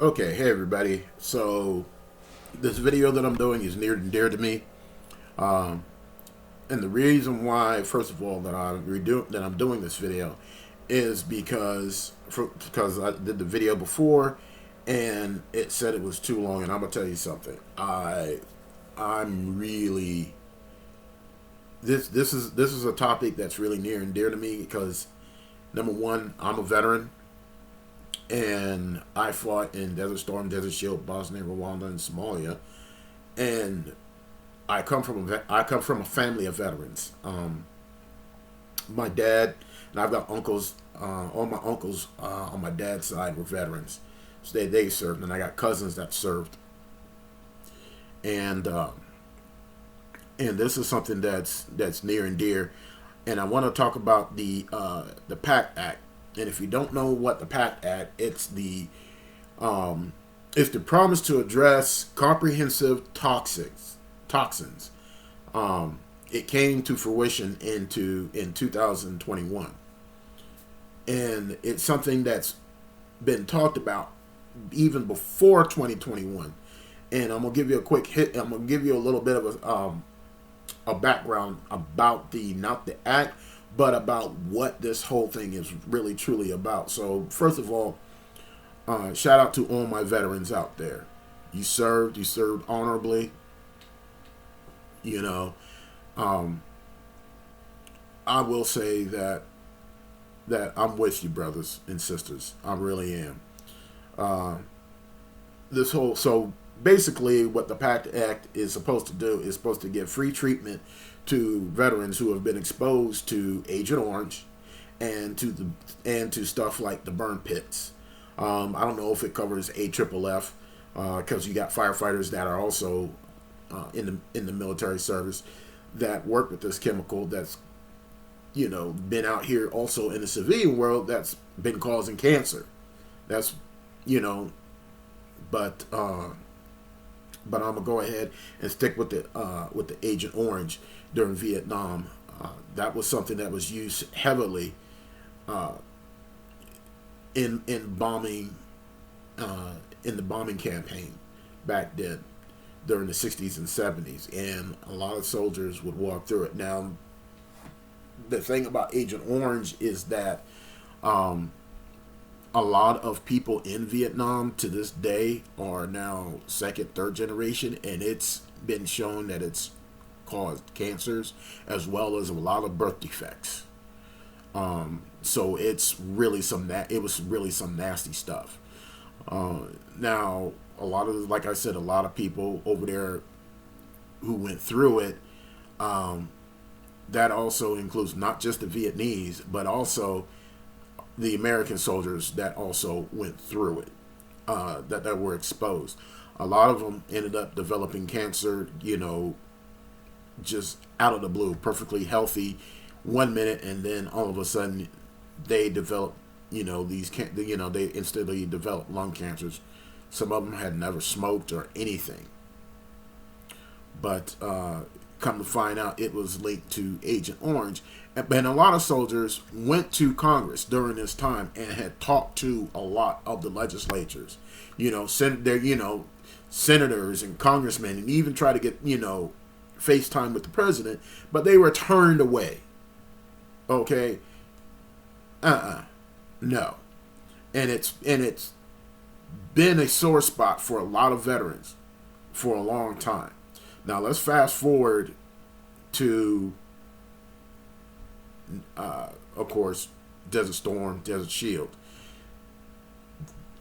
Okay, hey everybody. So this video that I'm doing is near and dear to me, and the reason why, first of all, that I'm doing this video is because I did the video before, and it said it was too long. And I'm gonna tell you something. I'm really this is a topic that's really near and dear to me because number one, I'm a veteran and I fought in Desert Storm, Desert Shield, Bosnia, Rwanda, and Somalia. And I come from a family of veterans. My dad and I've got uncles. All my uncles on my dad's side were veterans, so they served, and I got cousins that served. And and this is something that's near and dear. And I want to talk about the PACT Act. And if you don't know what the PACT Act, um, it's the promise to address comprehensive toxins. It came to fruition in 2021, and it's something that's been talked about even before 2021. And I'm gonna give you a quick hit. I'm gonna give you a little bit of a background about the not the act, but about what this whole thing is really truly about. So first of all, shout out to all my veterans out there. You served honorably. You know, um, I will say that I'm with you, brothers and sisters. I really am. Uh, this whole so basically what the PACT Act is supposed to do is supposed to give free treatment to veterans who have been exposed to Agent Orange and to stuff like the burn pits. I don't know if it covers AFFF because you got firefighters that are also in the military service that work with this chemical that's been out here also in the civilian world that's been causing cancer. That's you know, but I'm gonna go ahead and stick with the Agent Orange during Vietnam. That was something that was used heavily uh, in bombing in the bombing campaign back then during the 60s and 70s, and a lot of soldiers would walk through it. Now, the thing about Agent Orange is that um, a lot of people in Vietnam to this day are now second, third generation, and it's been shown that it's caused cancers as well as a lot of birth defects. So it's really it was really some nasty stuff. Now, a lot of, like I said, a lot of people over there who went through it. Um, that also includes not just the Vietnamese, but also the American soldiers that also went through it, that were exposed. A lot of them ended up developing cancer, just out of the blue, perfectly healthy 1 minute, and then all of a sudden they develop, they instantly develop lung cancers. Some of them had never smoked or anything, but come to find out it was linked to Agent Orange. And a lot of soldiers went to Congress during this time and had talked to a lot of the legislatures, senators and congressmen, and even try to get, FaceTime with the president, but they were turned away. Okay, no, and it's been a sore spot for a lot of veterans for a long time. Now let's fast forward to, of course, Desert Storm, Desert Shield.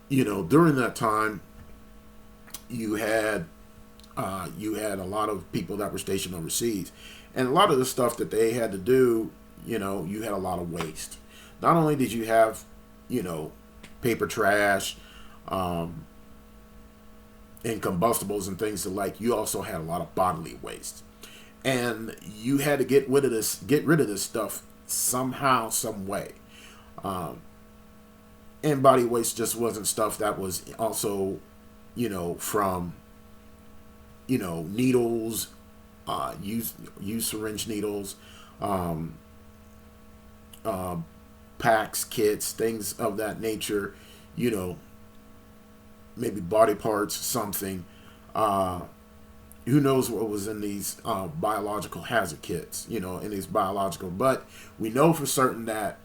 During that time, you had a lot of people that were stationed overseas, and a lot of the stuff that they had to do, you had a lot of waste. Not only did you have, paper trash, and combustibles and things like, you also had a lot of bodily waste, and you had to get rid of this stuff somehow, some way. And body waste just wasn't stuff that was also, from needles, use syringe needles, um, packs, kits, things of that nature. You know, maybe body parts, something. Who knows what was in these biological hazard kits, in these biological. But we know for certain that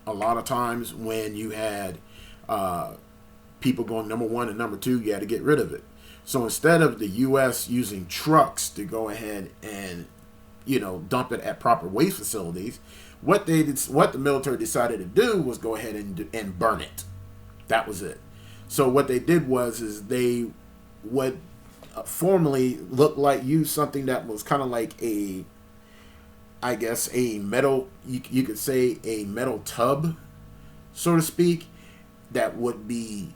a lot of times when you had people going number one and number two, you had to get rid of it. So instead of the U.S. using trucks to go ahead and dump it at proper waste facilities, what the military decided to do was go ahead and burn it. That was it. So what they did is they would formerly look like use something that was kind of like a metal, you could say a metal tub, so to speak, that would be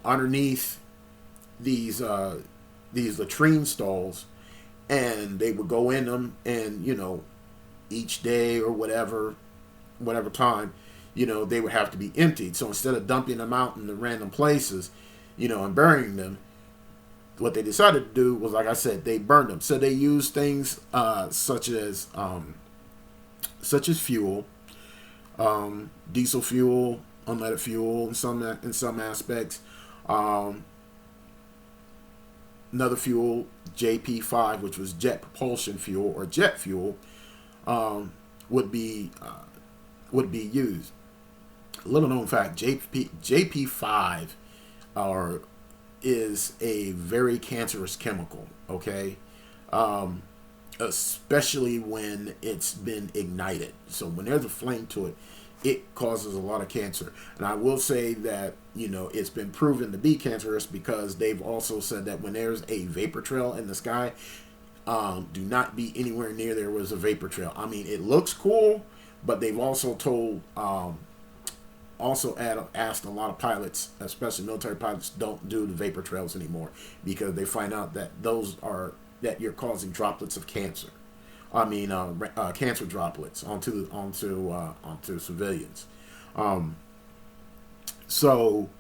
underneath these latrine stalls, and they would go in them, and each day or whatever time, they would have to be emptied. So instead of dumping them out in the random places, and burying them, what they decided to do was, like I said, they burned them. So they used things such as fuel, diesel fuel, unleaded fuel in some aspects. Another fuel, JP5, which was jet propulsion fuel or jet fuel, would be used. A little known fact: JP5 is a very cancerous chemical. Okay, especially when it's been ignited. So when there's a flame to it, it causes a lot of cancer. And I will say that it's been proven to be cancerous because they've also said that when there's a vapor trail in the sky, do not be anywhere near there was a vapor trail. I mean, it looks cool, but they've also asked a lot of pilots, especially military pilots, don't do the vapor trails anymore because they find out that that you're causing droplets of cancer. I mean, cancer droplets onto civilians. So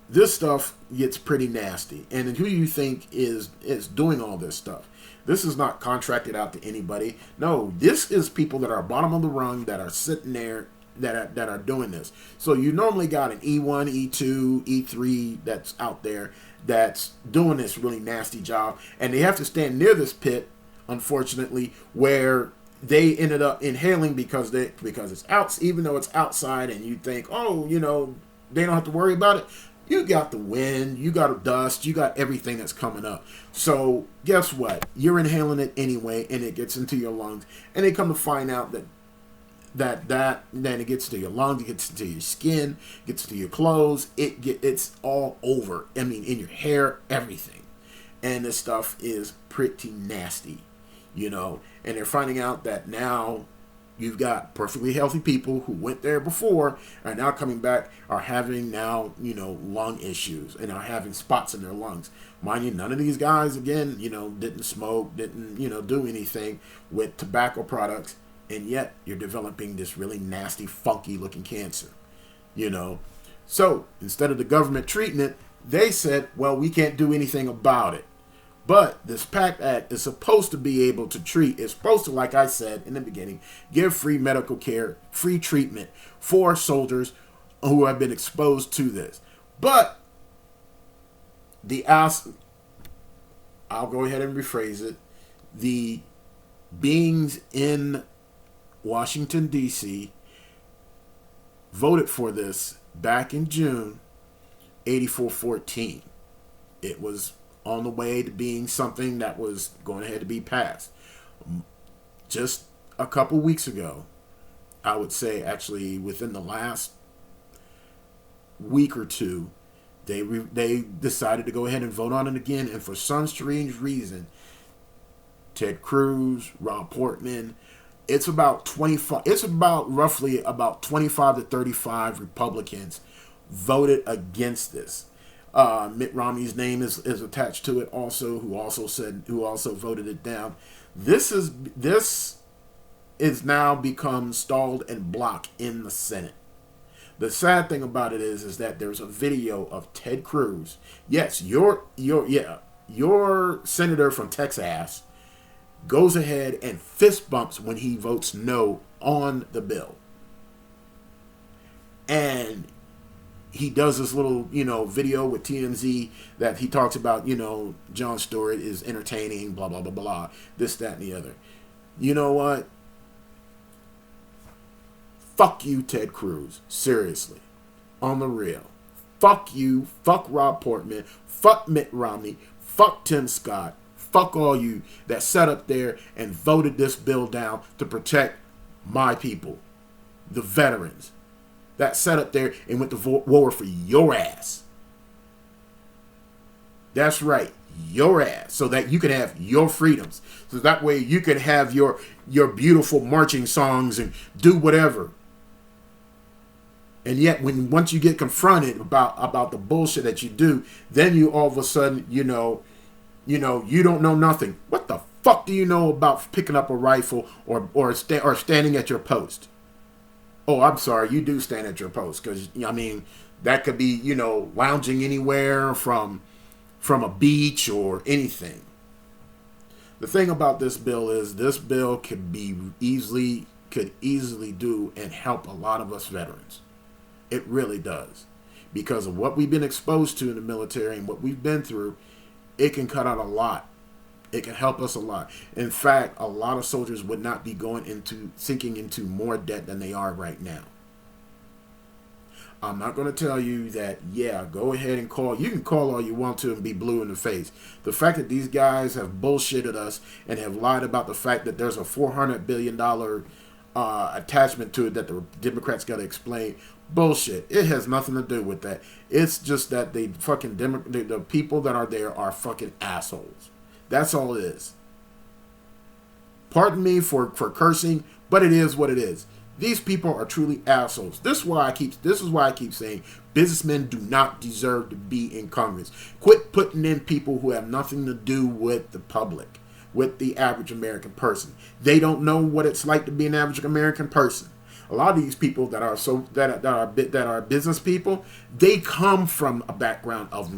this stuff gets pretty nasty. And who do you think is doing all this stuff? This is not contracted out to anybody. No, this is people that are bottom of the rung that are sitting there that are doing this. So you normally got an E1, E2, E3 that's out there that's doing this really nasty job, and they have to stand near this pit, unfortunately, where they ended up inhaling because it's out, even though it's outside, and you think, they don't have to worry about it. You got the wind, you got dust, you got everything that's coming up. So guess what? You're inhaling it anyway, and it gets into your lungs, and they come to find out that then it gets to your lungs, it gets to your skin, gets to your clothes, it's all over. I mean, in your hair, everything. And this stuff is pretty nasty, and they're finding out that now you've got perfectly healthy people who went there before are now coming back, are having now, lung issues and are having spots in their lungs. Mind you, none of these guys, again, didn't smoke, didn't, do anything with tobacco products. And yet you're developing this really nasty, funky looking cancer, So instead of the government treating it, they said, well, we can't do anything about it. But this PACT Act is supposed to be able to treat, it's supposed to, like I said in the beginning, give free medical care, free treatment for soldiers who have been exposed to this. But I'll go ahead and rephrase it, the beings in Washington, D.C. voted for this back in June 8414. It was on the way to being something that was going ahead to be passed. Just a couple weeks ago, I would say actually within the last week or two, they decided to go ahead and vote on it again. And for some strange reason, Ted Cruz, Rob Portman, it's roughly about 25 to 35 Republicans voted against this. Mitt Romney's name is attached to it also, who also voted it down. This is now become stalled and blocked in the Senate. The sad thing about it is that there's a video of Ted Cruz. Yes, your senator from Texas goes ahead and fist bumps when he votes no on the bill. And he does this little, video with TMZ that he talks about, Jon Stewart is entertaining, blah, blah, blah, blah, this, that, and the other. You know what? Fuck you, Ted Cruz. Seriously. On the real. Fuck you. Fuck Rob Portman. Fuck Mitt Romney. Fuck Tim Scott. Fuck all you that sat up there and voted this bill down to protect my people. The veterans. That sat up there and went to war for your ass. That's right. Your ass. So that you can have your freedoms. So that way you can have your beautiful marching songs and do whatever. And yet, once you get confronted about the bullshit that you do, then you all of a sudden, you don't know nothing. What the fuck do you know about picking up a rifle or standing at your post? Oh, I'm sorry, you do stand at your post because that could be lounging anywhere from a beach or anything. The thing about this bill is this bill could easily do and help a lot of us veterans. It really does. Because of what we've been exposed to in the military and what we've been through, it can cut out a lot. It can help us a lot. In fact, a lot of soldiers would not be sinking into more debt than they are right now. I'm not going to tell you that, go ahead and call. You can call all you want to and be blue in the face. The fact that these guys have bullshitted us and have lied about the fact that there's a $400 billion attachment to it that the Democrats got to explain. Bullshit. It has nothing to do with that. It's just that the people that are there are fucking assholes. That's all it is. Pardon me for cursing, but it is what it is. These people are truly assholes. This is why I keep saying businessmen do not deserve to be in Congress. Quit putting in people who have nothing to do with the public, with the average American person. They don't know what it's like to be an average American person. A lot of these people that are business people, they come from a background of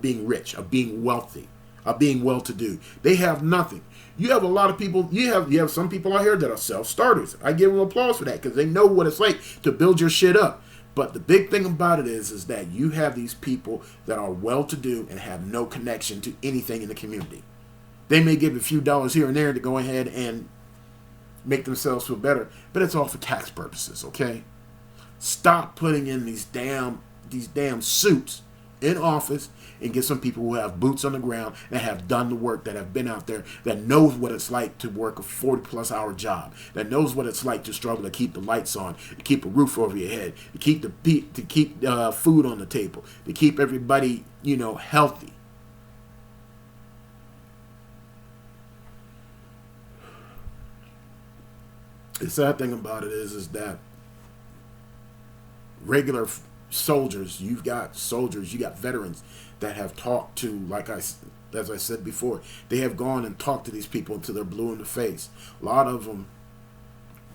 being rich, of being wealthy, of being well-to-do. They have nothing. You have a lot of people. You have some people out here that are self-starters. I give them applause for that because they know what it's like to build your shit up. But the big thing about it is that you have these people that are well-to-do and have no connection to anything in the community. They may give a few dollars here and there to go ahead and make themselves feel better, but it's all for tax purposes, okay? Stop putting in these damn suits in office and get some people who have boots on the ground and have done the work, that have been out there, that knows what it's like to work a 40-plus hour job, that knows what it's like to struggle to keep the lights on, to keep a roof over your head, to keep food on the table, to keep everybody, healthy. The sad thing about it is that regular soldiers, you got veterans that have talked to, as I said before, they have gone and talked to these people until they're blue in the face. A lot of them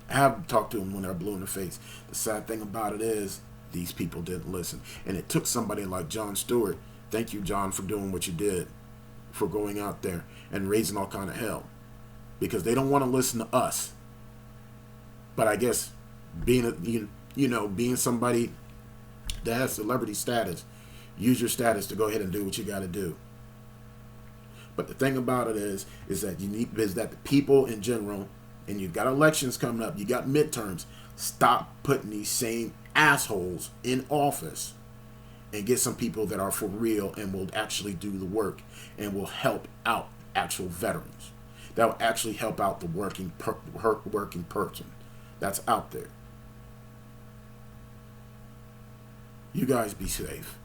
have talked to them when they're blue in the face. The sad thing about it is these people didn't listen. And it took somebody like Jon Stewart. Thank you, John, for doing what you did, for going out there and raising all kind of hell. Because they don't want to listen to us. But I guess being somebody that has celebrity status, use your status to go ahead and do what you got to do. But the thing about it is that the people in general, and you've got elections coming up, you got midterms. Stop putting these same assholes in office, and get some people that are for real and will actually do the work and will help out actual veterans. That will actually help out the working person that's out there. You guys be safe.